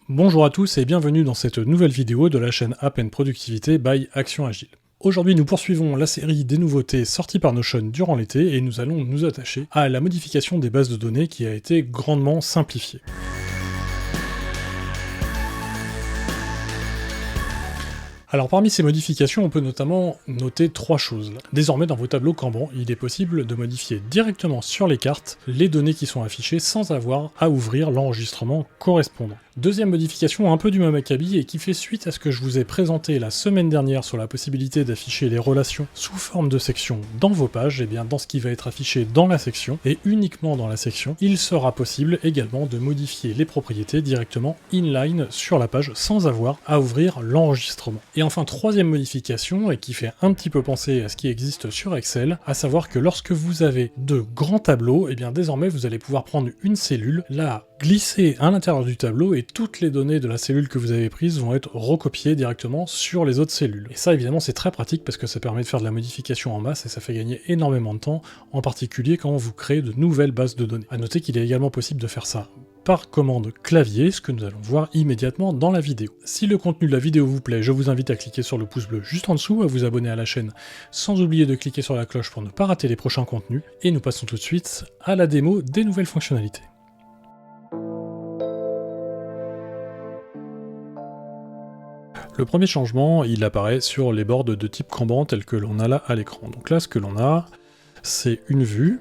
Bonjour à tous et bienvenue dans cette nouvelle vidéo de la chaîne App & Productivité by Action Agile. Aujourd'hui nous poursuivons la série des nouveautés sorties par Notion durant l'été et nous allons nous attacher à la modification des bases de données qui a été grandement simplifiée. Alors parmi ces modifications, on peut notamment noter trois choses. Désormais dans vos tableaux Kanban, il est possible de modifier directement sur les cartes les données qui sont affichées sans avoir à ouvrir l'enregistrement correspondant. Deuxième modification un peu du même acabit et qui fait suite à ce que je vous ai présenté la semaine dernière sur la possibilité d'afficher les relations sous forme de sections dans vos pages, et bien dans ce qui va être affiché dans la section, et uniquement dans la section, il sera possible également de modifier les propriétés directement inline sur la page sans avoir à ouvrir l'enregistrement. Et enfin, troisième modification, et qui fait un petit peu penser à ce qui existe sur Excel, à savoir que lorsque vous avez de grands tableaux, et bien désormais vous allez pouvoir prendre une cellule, la glisser à l'intérieur du tableau et toutes les données de la cellule que vous avez prise vont être recopiées directement sur les autres cellules. Et ça évidemment c'est très pratique parce que ça permet de faire de la modification en masse et ça fait gagner énormément de temps, en particulier quand vous créez de nouvelles bases de données. A noter qu'il est également possible de faire ça par commande clavier, ce que nous allons voir immédiatement dans la vidéo. Si le contenu de la vidéo vous plaît, je vous invite à cliquer sur le pouce bleu juste en dessous, à vous abonner à la chaîne, sans oublier de cliquer sur la cloche pour ne pas rater les prochains contenus, et nous passons tout de suite à la démo des nouvelles fonctionnalités. Le premier changement, il apparaît sur les boards de type Kanban tels que l'on a là à l'écran. Donc là, ce que l'on a, c'est une vue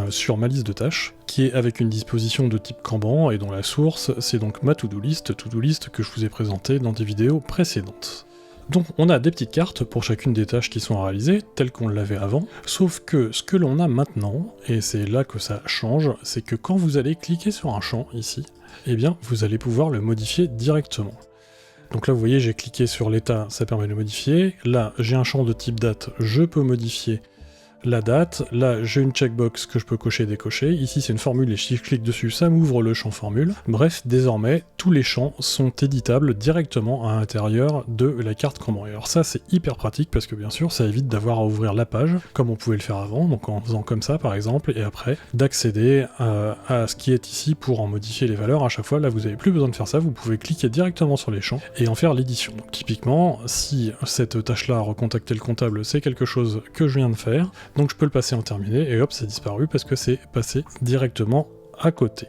sur ma liste de tâches, qui est avec une disposition de type Kanban, et dont la source, c'est donc ma to-do list que je vous ai présentée dans des vidéos précédentes. Donc on a des petites cartes pour chacune des tâches qui sont à réaliser, telles qu'on l'avait avant, sauf que ce que l'on a maintenant, et c'est là que ça change, c'est que quand vous allez cliquer sur un champ, ici, eh bien vous allez pouvoir le modifier directement. Donc là vous voyez j'ai cliqué sur l'état, ça permet de le modifier, là j'ai un champ de type date, je peux modifier la date, là j'ai une checkbox que je peux cocher et décocher, ici c'est une formule et si je clique dessus ça m'ouvre le champ formule. Bref, désormais tous les champs sont éditables directement à l'intérieur de la carte Kanban. Et alors ça c'est hyper pratique parce que bien sûr ça évite d'avoir à ouvrir la page comme on pouvait le faire avant, donc en faisant comme ça par exemple, et après d'accéder à ce qui est ici pour en modifier les valeurs à chaque fois. Là vous n'avez plus besoin de faire ça, vous pouvez cliquer directement sur les champs et en faire l'édition. Donc typiquement si cette tâche là, recontacter le comptable, c'est quelque chose que je viens de faire, donc je peux le passer en terminé, et hop, c'est disparu parce que c'est passé directement à côté.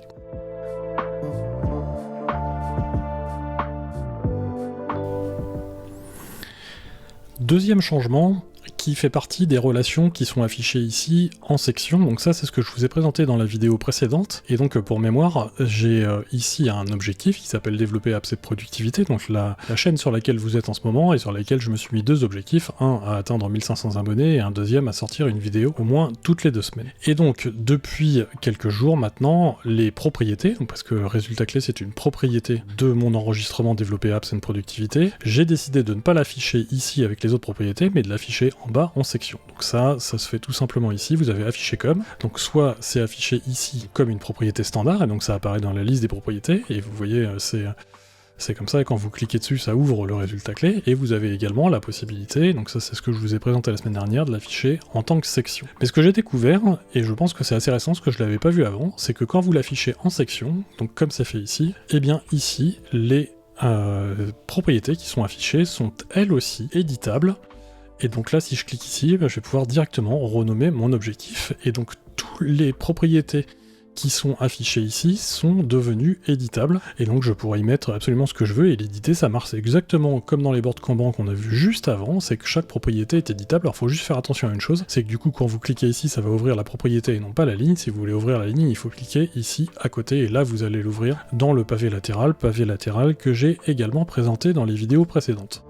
Deuxième changement, qui fait partie des relations qui sont affichées ici en section. Donc ça c'est ce que je vous ai présenté dans la vidéo précédente, et donc pour mémoire j'ai ici un objectif qui s'appelle développer Apps & Productivité, donc la chaîne sur laquelle vous êtes en ce moment et sur laquelle je me suis mis deux objectifs, un à atteindre 1500 abonnés et un deuxième à sortir une vidéo au moins toutes les 2 semaines. Et donc depuis quelques jours maintenant, les propriétés, donc parce que résultat clé c'est une propriété de mon enregistrement développé Apps & Productivité, j'ai décidé de ne pas l'afficher ici avec les autres propriétés mais de l'afficher en bas en section. Donc ça se fait tout simplement ici, vous avez affiché comme, donc soit c'est affiché ici comme une propriété standard, et donc ça apparaît dans la liste des propriétés, et vous voyez c'est comme ça, et quand vous cliquez dessus ça ouvre le résultat clé, et vous avez également la possibilité, donc ça c'est ce que je vous ai présenté la semaine dernière, de l'afficher en tant que section. Mais ce que j'ai découvert, et je pense que c'est assez récent, ce que je l'avais pas vu avant, c'est que quand vous l'affichez en section, donc comme c'est fait ici, et bien ici les propriétés qui sont affichées sont elles aussi éditables. Et donc là, si je clique ici, je vais pouvoir directement renommer mon objectif, et donc toutes les propriétés qui sont affichées ici sont devenues éditables, et donc je pourrais y mettre absolument ce que je veux, et l'éditer ça marche exactement comme dans les boards Kanban qu'on a vu juste avant, c'est que chaque propriété est éditable. Alors faut juste faire attention à une chose, c'est que du coup quand vous cliquez ici, ça va ouvrir la propriété et non pas la ligne. Si vous voulez ouvrir la ligne, il faut cliquer ici à côté, et là vous allez l'ouvrir dans le pavé latéral que j'ai également présenté dans les vidéos précédentes.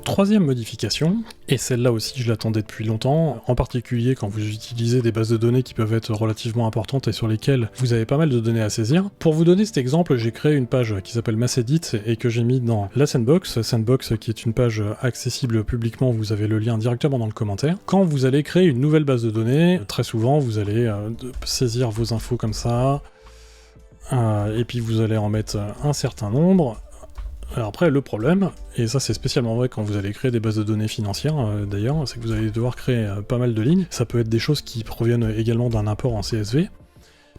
Troisième modification, et celle-là aussi je l'attendais depuis longtemps, en particulier quand vous utilisez des bases de données qui peuvent être relativement importantes et sur lesquelles vous avez pas mal de données à saisir. Pour vous donner cet exemple, j'ai créé une page qui s'appelle Massedit et que j'ai mis dans la Sandbox qui est une page accessible publiquement, vous avez le lien directement dans le commentaire. Quand vous allez créer une nouvelle base de données, très souvent vous allez saisir vos infos comme ça, et puis vous allez en mettre un certain nombre, Alors après, le problème, et ça c'est spécialement vrai quand vous allez créer des bases de données financières d'ailleurs, c'est que vous allez devoir créer pas mal de lignes. Ça peut être des choses qui proviennent également d'un import en CSV.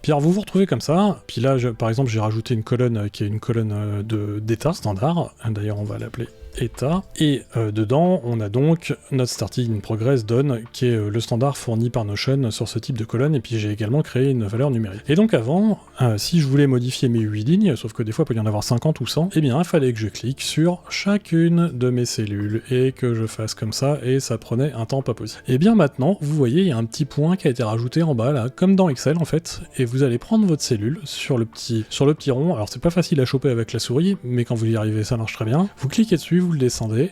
Puis alors vous vous retrouvez comme ça, puis là par exemple j'ai rajouté une colonne qui est une colonne d'état standard, d'ailleurs on va l'appeler état, et dedans on a donc notre starting progress done qui est le standard fourni par Notion sur ce type de colonne, et puis j'ai également créé une valeur numérique. Et donc avant, si je voulais modifier mes 8 lignes, sauf que des fois il peut y en avoir 50 ou 100, eh bien il fallait que je clique sur chacune de mes cellules et que je fasse comme ça, et ça prenait un temps pas possible. Et bien maintenant, vous voyez, il y a un petit point qui a été rajouté en bas là, comme dans Excel en fait, et vous allez prendre votre cellule sur le petit rond. Alors c'est pas facile à choper avec la souris, mais quand vous y arrivez ça marche très bien. Vous cliquez dessus, vous le descendez,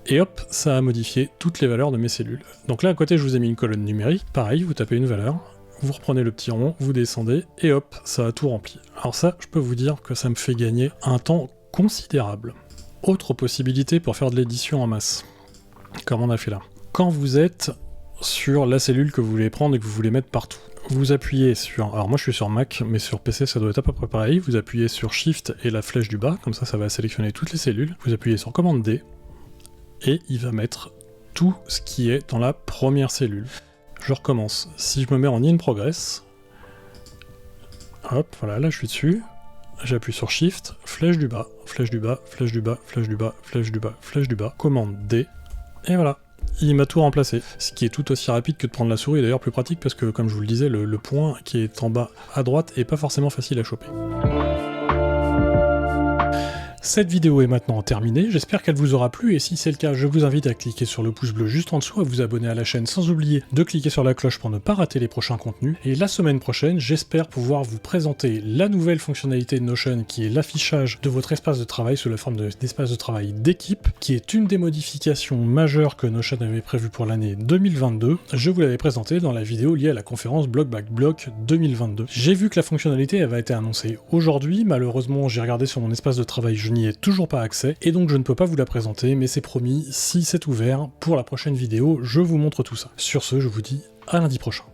et hop, ça a modifié toutes les valeurs de mes cellules. Donc là à côté je vous ai mis une colonne numérique, pareil, vous tapez une valeur, vous reprenez le petit rond, vous descendez, et hop, ça a tout rempli. Alors ça, je peux vous dire que ça me fait gagner un temps considérable. Autre possibilité pour faire de l'édition en masse, comme on a fait là. Quand vous êtes sur la cellule que vous voulez prendre et que vous voulez mettre partout, vous appuyez sur... Alors moi je suis sur Mac, mais sur PC ça doit être à peu près pareil. Vous appuyez sur Shift et la flèche du bas, comme ça va sélectionner toutes les cellules. Vous appuyez sur Commande D, et il va mettre tout ce qui est dans la première cellule. Je recommence. Si je me mets en In Progress, hop, voilà, là je suis dessus. J'appuie sur Shift, flèche du bas, flèche du bas, flèche du bas, flèche du bas, flèche du bas, flèche du bas, Commande D, et voilà. Il m'a tout remplacé, ce qui est tout aussi rapide que de prendre la souris, et d'ailleurs plus pratique parce que, comme je vous le disais, le point qui est en bas à droite est pas forcément facile à choper. Cette vidéo est maintenant terminée, j'espère qu'elle vous aura plu, et si c'est le cas, je vous invite à cliquer sur le pouce bleu juste en dessous, à vous abonner à la chaîne, sans oublier de cliquer sur la cloche pour ne pas rater les prochains contenus. Et la semaine prochaine, j'espère pouvoir vous présenter la nouvelle fonctionnalité de Notion qui est l'affichage de votre espace de travail sous la forme d'espace de travail d'équipe, qui est une des modifications majeures que Notion avait prévues pour l'année 2022. Je vous l'avais présenté dans la vidéo liée à la conférence Block by Block 2022. J'ai vu que la fonctionnalité avait été annoncée aujourd'hui, malheureusement j'ai regardé sur mon espace de travail, je n'y ai toujours pas accès, et donc je ne peux pas vous la présenter, mais c'est promis, si c'est ouvert, pour la prochaine vidéo, je vous montre tout ça. Sur ce, je vous dis à lundi prochain.